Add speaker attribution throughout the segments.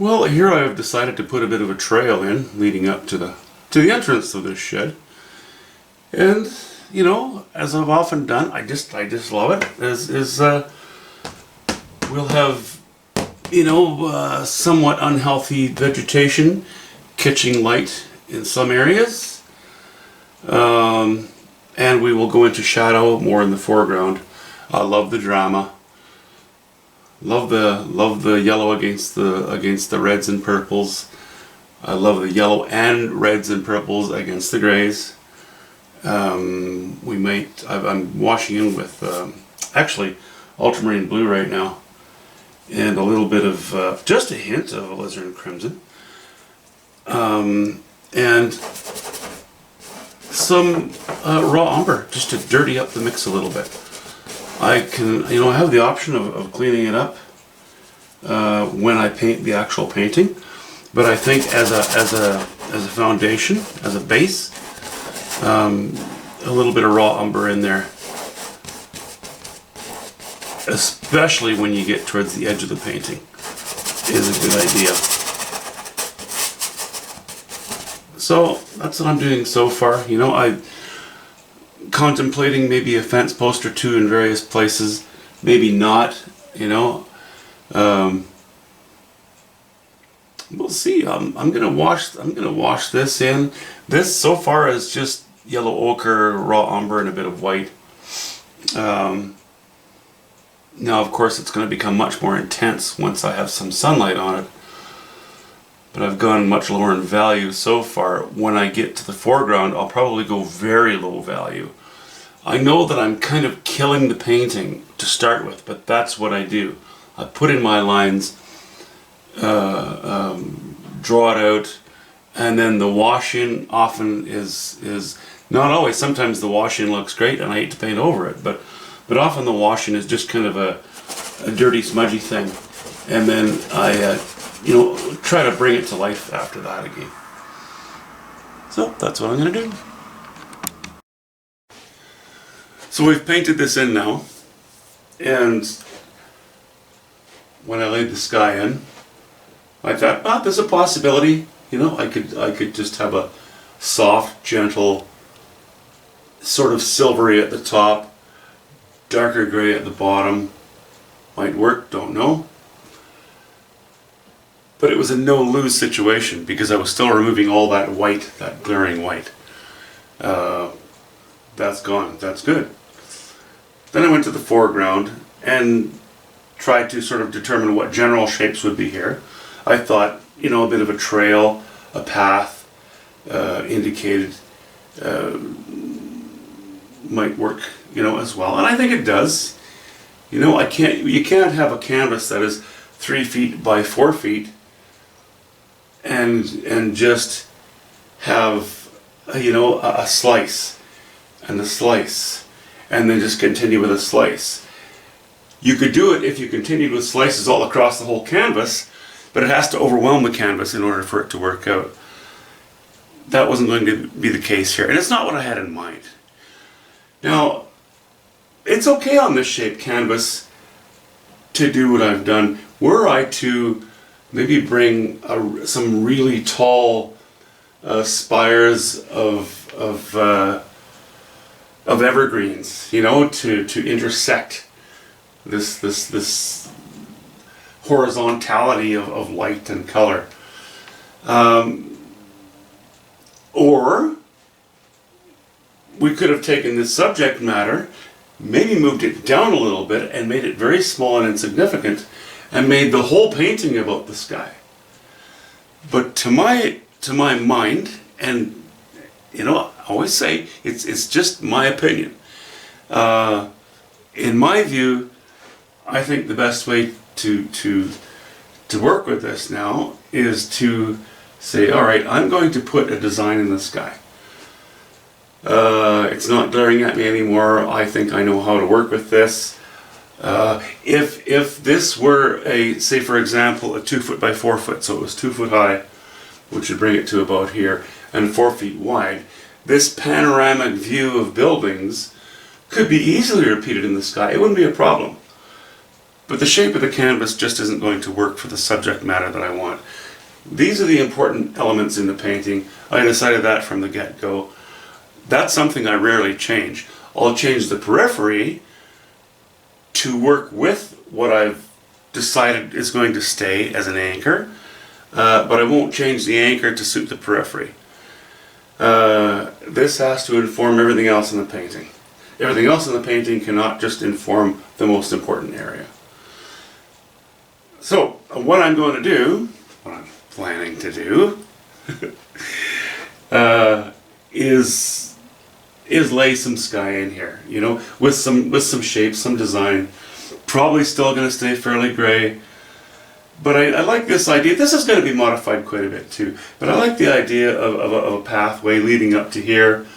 Speaker 1: Well, here I have decided to put a bit of a trail in leading up to the entrance of this shed. And as I've often done, I just love it. We'll have somewhat unhealthy vegetation catching light in some areas, and we will go into shadow more in the foreground. I love the drama. Love the yellow against the reds and purples. I love the yellow and reds and purples against the grays. I'm washing in with actually ultramarine blue right now, and a little bit of just a hint of alizarin crimson, and some raw umber just to dirty up the mix a little bit. I can, I have the option of cleaning it up when I paint the actual painting, but I think as a foundation, as a base, a little bit of raw umber in there, especially when you get towards the edge of the painting, is a good idea. So that's what I'm doing so far. I'm contemplating maybe a fence post or two in various places, maybe not. We'll see. I'm gonna wash this in. This so far is just yellow ochre, raw umber, and a bit of white. Now, of course, it's going to become much more intense once I have some sunlight on it. But I've gone much lower in value so far. When I get to the foreground, I'll probably go very low value. I know that I'm kind of killing the painting to start with, but that's what I do. I put in my lines, draw it out, and then the wash-in often is not always. Sometimes the wash-in looks great, and I hate to paint over it, but often the wash-in is just kind of a dirty, smudgy thing, and then I try to bring it to life after that again. So that's what I'm going to do. So we've painted this in now, and when I laid the sky in, I thought, there's a possibility. I could just have a soft, gentle, sort of silvery at the top, darker gray at the bottom. Might work, don't know. But it was a no-lose situation because I was still removing all that white, that glaring white. That's gone. That's good. Then I went to the foreground and tried to sort of determine what general shapes would be here. I thought, a bit of a trail, a path indicated might work, as well. And I think it does. You can't have a canvas that is 3 feet by 4 feet and just have a slice and a slice and then just continue with a slice. You could do it if you continued with slices all across the whole canvas, but it has to overwhelm the canvas in order for it to work out. That wasn't going to be the case here, and it's not what I had in mind. Now, it's okay on this shaped canvas to do what I've done. Were I to maybe bring some really tall spires of evergreens, to intersect this horizontality of light and color, or we could have taken this subject matter, maybe moved it down a little bit and made it very small and insignificant, and made the whole painting about the sky. But to my mind, and I always say it's just my opinion. In my view, I think the best way to work with this now is to say, all right, I'm going to put a design in the sky. It's not glaring at me anymore. I think I know how to work with this. If this were say for example, a 2 foot by 4 foot, so it was 2 foot high, which would bring it to about here, and 4 feet wide, this panoramic view of buildings could be easily repeated in the sky. It wouldn't be a problem. But the shape of the canvas just isn't going to work for the subject matter that I want. These are the important elements in the painting. I decided that from the get-go. That's something I rarely change. I'll change the periphery to work with what I've decided is going to stay as an anchor, but I won't change the anchor to suit the periphery. This has to inform everything else in the painting. Everything else in the painting cannot just inform the most important area. So, what I'm going to do, what I'm planning to do, is lay some sky in here, you know, with some shape, some design. Probably still going to stay fairly gray, but I like this idea. This is going to be modified quite a bit too, but I like the idea of a pathway leading up to here,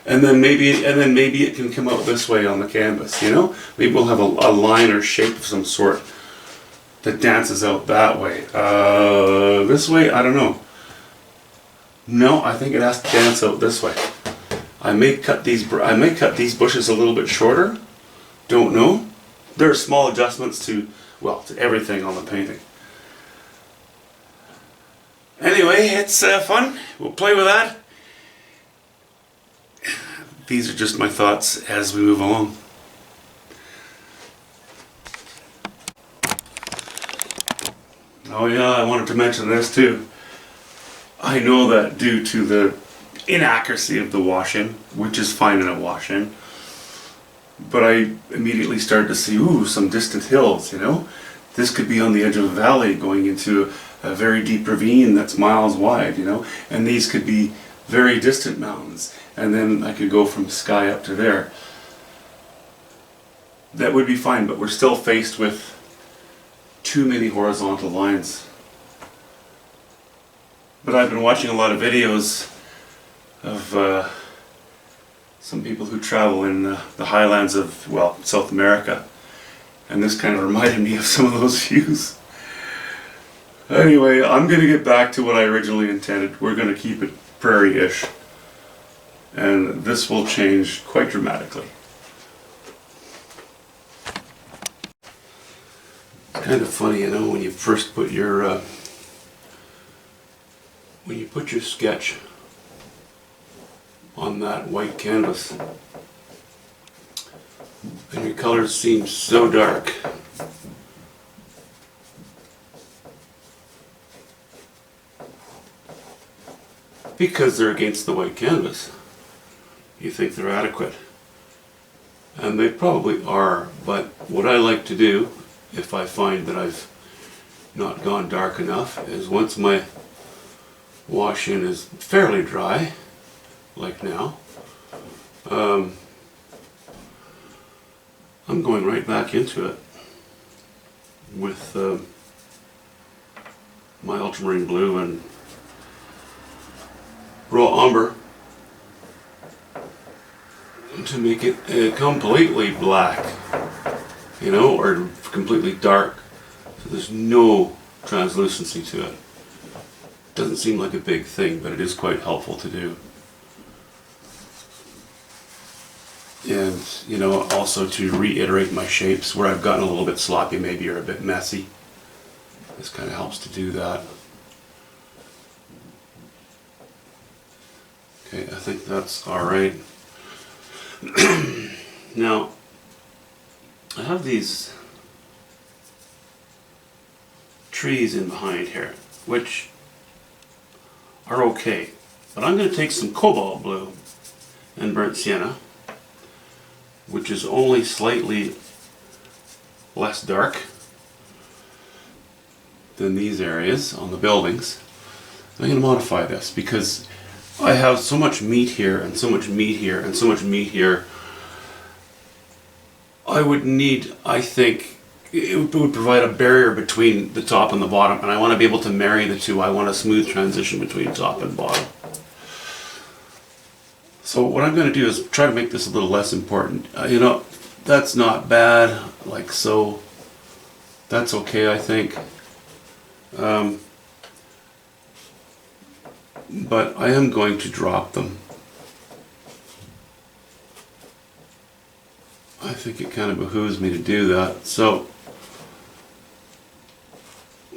Speaker 1: and then maybe it can come out this way on the canvas, you know. Maybe we'll have a line or shape of some sort that dances out that way. This way, I don't know. No, I think it has to dance out this way. I may cut these bushes a little bit shorter. Don't know. There are small adjustments to everything on the painting. Anyway, it's fun. We'll play with that. These are just my thoughts as we move along. Oh yeah, I wanted to mention this too. I know that due to the inaccuracy of the wash-in, which is fine in a wash-in, but I immediately started to see, some distant hills, you know? This could be on the edge of a valley going into a very deep ravine that's miles wide, you know? And these could be very distant mountains, and then I could go from sky up to there. That would be fine, but we're still faced with too many horizontal lines. But I've been watching a lot of videos of some people who travel in the highlands of, South America. And this kind of reminded me of some of those views. Anyway, I'm going to get back to what I originally intended. We're going to keep it prairie-ish. And this will change quite dramatically. It's kind of funny, you know, when you first put your sketch on that white canvas and your colors seem so dark. Because they're against the white canvas. You think they're adequate. And they probably are, but what I like to do, if I find that I've not gone dark enough, is once my wash-in is fairly dry, like now, I'm going right back into it with my ultramarine blue and raw umber to make it completely black, you know, or completely dark, so there's no translucency to it. Doesn't seem like a big thing, but it is quite helpful to do. And, you know, also to reiterate my shapes where I've gotten a little bit sloppy maybe or a bit messy. This kind of helps to do that. Okay, I think that's alright. Now, I have these trees in behind here, which are okay. But I'm going to take some cobalt blue and burnt sienna, which is only slightly less dark than these areas on the buildings. I'm going to modify this because I have so much meat here and so much meat here and so much meat here. I would need, I think, it would provide a barrier between the top and the bottom, and I want to be able to marry the two. I want a smooth transition between top and bottom. So what I'm going to do is try to make this a little less important. You know, that's not bad, like so. That's okay, I think. But I am going to drop them. I think it kind of behooves me to do that. So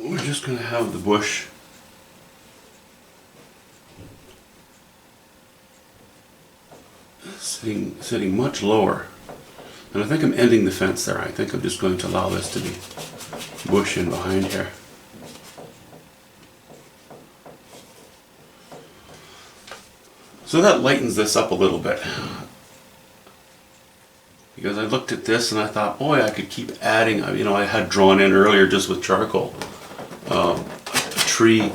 Speaker 1: we're just going to have the bush sitting much lower. And I think I'm ending the fence there. I think I'm just going to allow this to be bush in behind here. So that lightens this up a little bit. Because I looked at this and I thought, boy, I could keep adding. You know, I had drawn in earlier just with charcoal a tree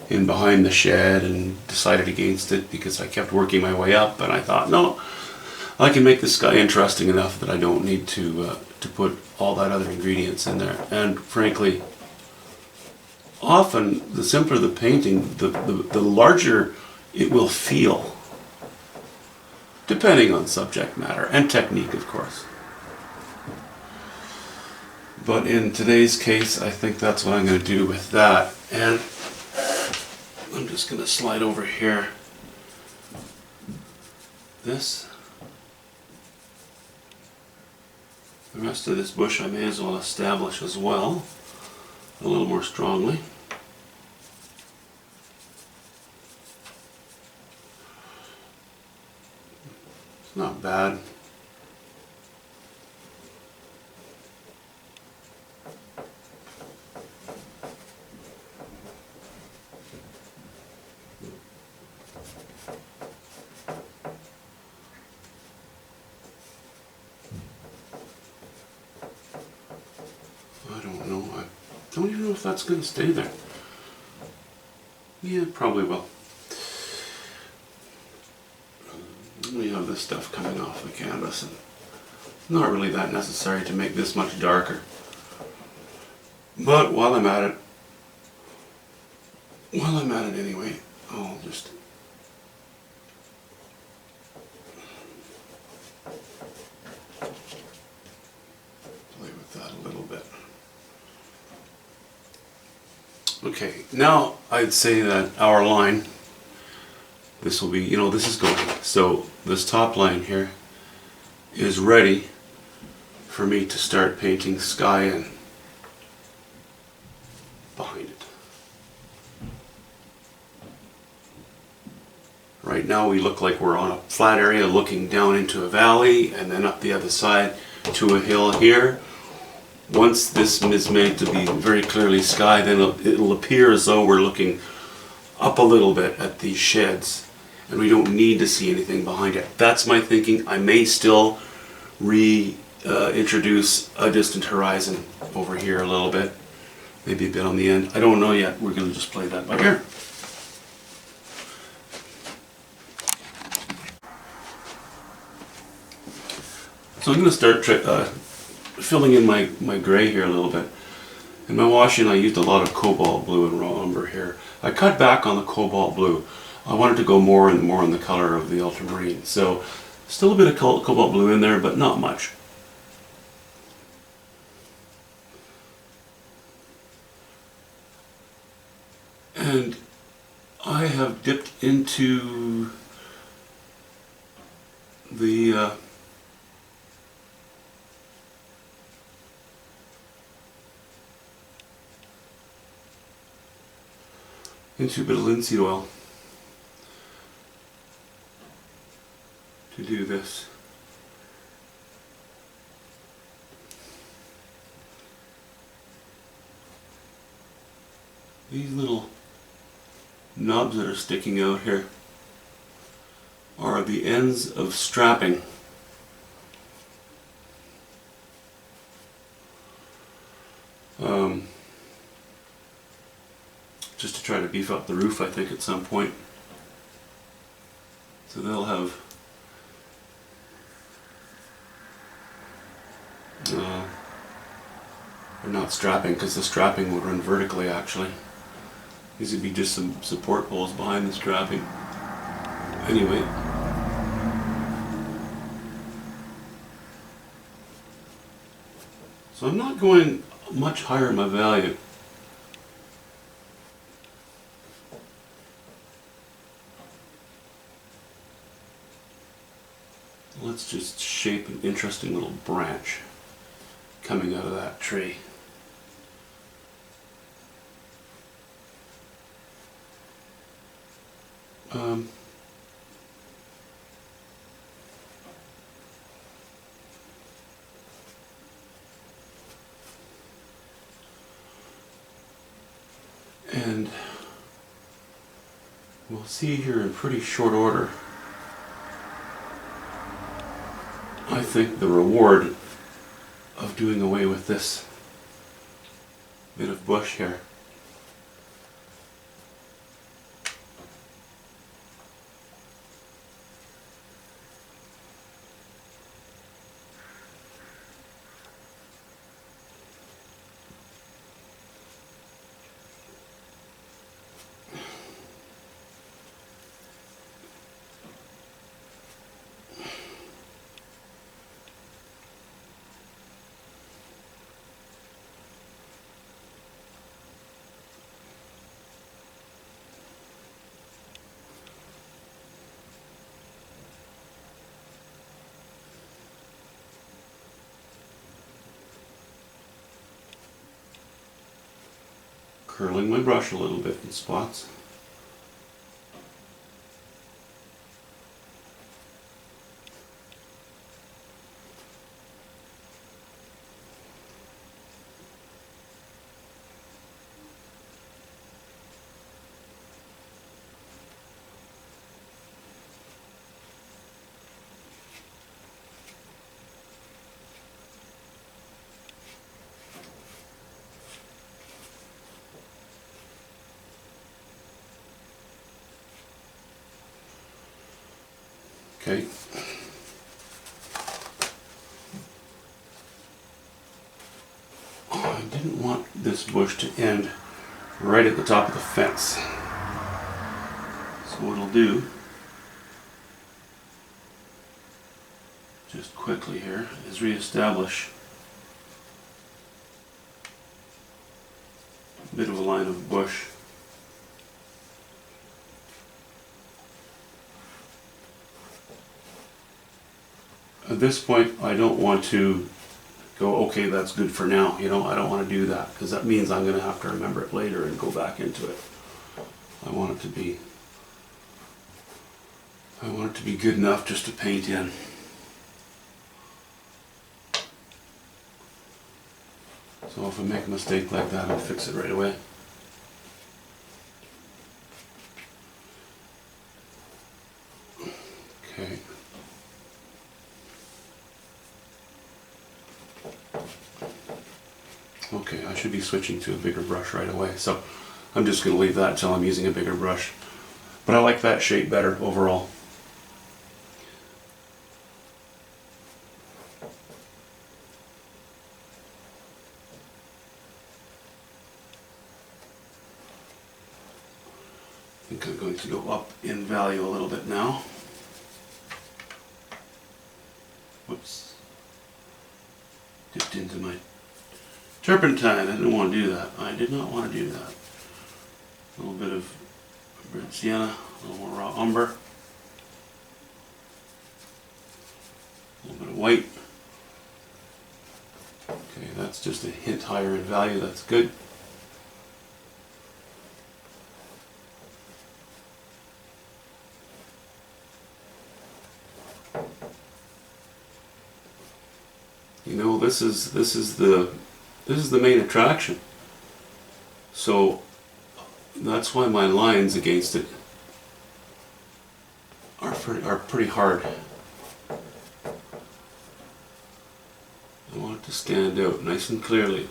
Speaker 1: in behind the shed and decided against it because I kept working my way up, and I thought, no, I can make this sky interesting enough that I don't need to put all that other ingredients in there. And frankly, often the simpler the painting, the larger it will feel, depending on subject matter and technique, of course. But in today's case, I think that's what I'm going to do with that. And I'm just going to slide over here. The rest of this bush I may as well establish as well, a little more strongly. It's not bad. I don't even know if that's going to stay there. Yeah, probably will. We have this stuff coming off the canvas, and not really that necessary to make this much darker. But while I'm at it anyway, I'll just play with that a little bit. Okay, now I'd say that our line, this will be, you know, this is going. So this top line here is ready for me to start painting sky in behind it. Right now we look like we're on a flat area looking down into a valley and then up the other side to a hill here. Once this is made to be very clearly sky, then it'll appear as though we're looking up a little bit at these sheds, and we don't need to see anything behind it. That's my thinking. I may still introduce a distant horizon over here a little bit, maybe a bit on the end. I don't know yet. We're going to just play that by ear. So I'm going to start filling in my gray here a little bit. In my washing I used a lot of cobalt blue and raw umber here. I cut back on the cobalt blue. I wanted to go more and more in the color of the ultramarine. So still a bit of cobalt blue in there, but not much. And I have dipped into the into a bit of linseed oil to do this. These little knobs that are sticking out here are the ends of strapping. Just to try to beef up the roof, I think, at some point. So they'll have they're not strapping, because the strapping would run vertically actually. These would be just some support poles behind the strapping. Anyway. So I'm not going much higher in my value. Let's just shape an interesting little branch coming out of that tree. Um, and we'll see here in pretty short order, I think, the reward of doing away with this bit of bush here. Curling my brush a little bit in spots. Okay. I didn't want this bush to end right at the top of the fence. So what I'll do, just quickly here, is reestablish a bit of a line of bush. At this point, I don't want to go, okay, that's good for now. You know, I don't want to do that because that means I'm going to have to remember it later and go back into it. I want it to be good enough just to paint in. So if I make a mistake like that, I'll fix it right away. Okay. Okay, I should be switching to a bigger brush right away, so I'm just going to leave that until I'm using a bigger brush. But I like that shape better overall. I think I'm going to go up in value a little bit now. Whoops. Dipped into my turpentine. I didn't want to do that. I did not want to do that. A little bit of red sienna, a little more raw umber, a little bit of white. Okay, that's just a hint higher in value. That's good. You know, this is the main attraction. So that's why my lines against it are pretty hard. I want it to stand out nice and clearly.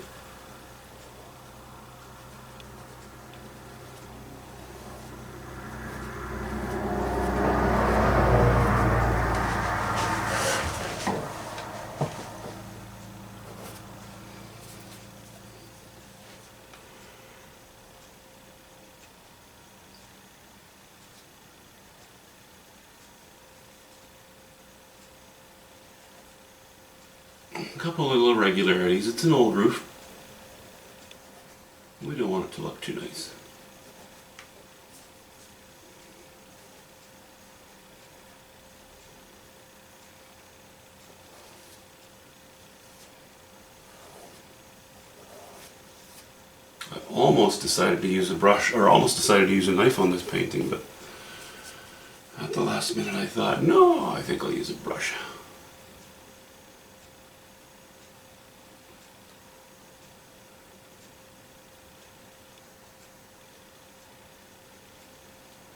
Speaker 1: A couple of little irregularities. It's an old roof. We don't want it to look too nice. I almost decided to use a brush, or almost decided to use a knife on this painting, but At the last minute I thought, no, I think I'll use a brush.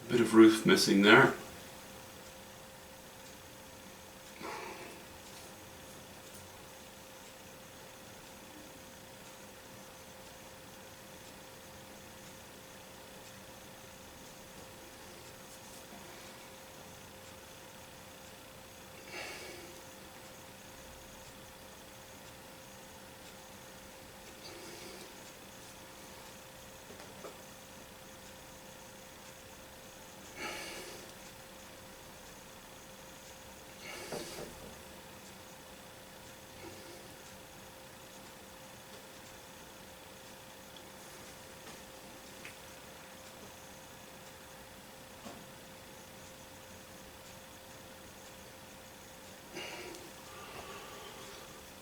Speaker 1: A bit of roof missing there.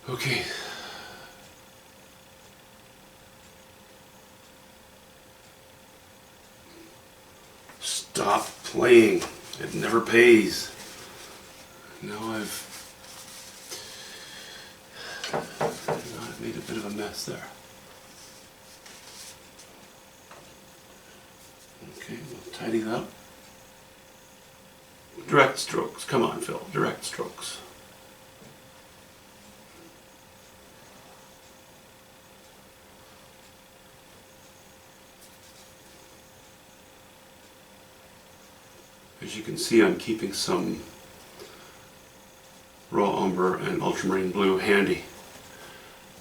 Speaker 1: Okay. Stop playing. It never pays. Now I've made a bit of a mess there. Okay, we'll tidy that up. Direct strokes. Come on, Phil. Direct strokes. As you can see, I'm keeping some raw umber and ultramarine blue handy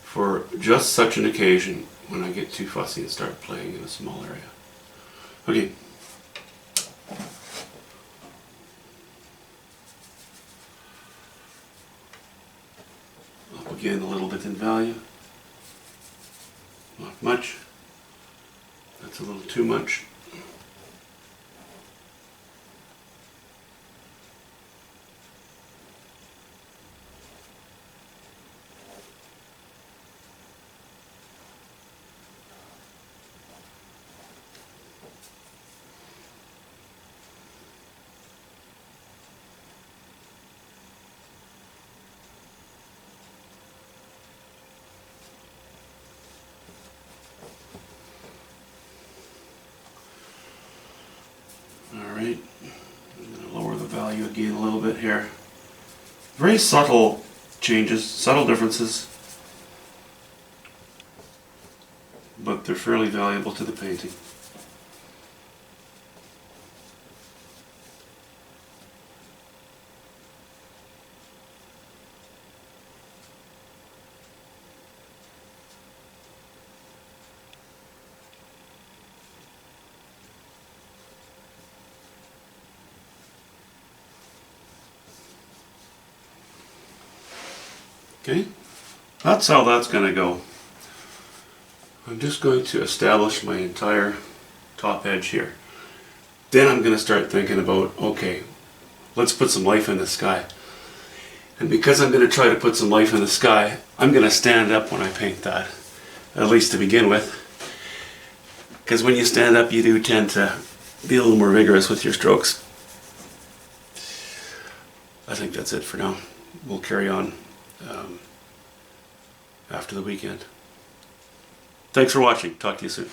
Speaker 1: for just such an occasion when I get too fussy and start playing in a small area. Okay. Up again a little bit in value. Not much. That's a little too much. Alright, I'm going to lower the value again a little bit here. Very subtle changes, subtle differences, but they're fairly valuable to the painting. Okay, that's how that's going to go. I'm just going to establish my entire top edge here. Then I'm going to start thinking about, okay, let's put some life in the sky. And because I'm going to try to put some life in the sky, I'm going to stand up when I paint that, at least to begin with. Because when you stand up, you do tend to be a little more vigorous with your strokes. I think that's it for now. We'll carry on after the weekend. Thanks for watching. Talk to you soon.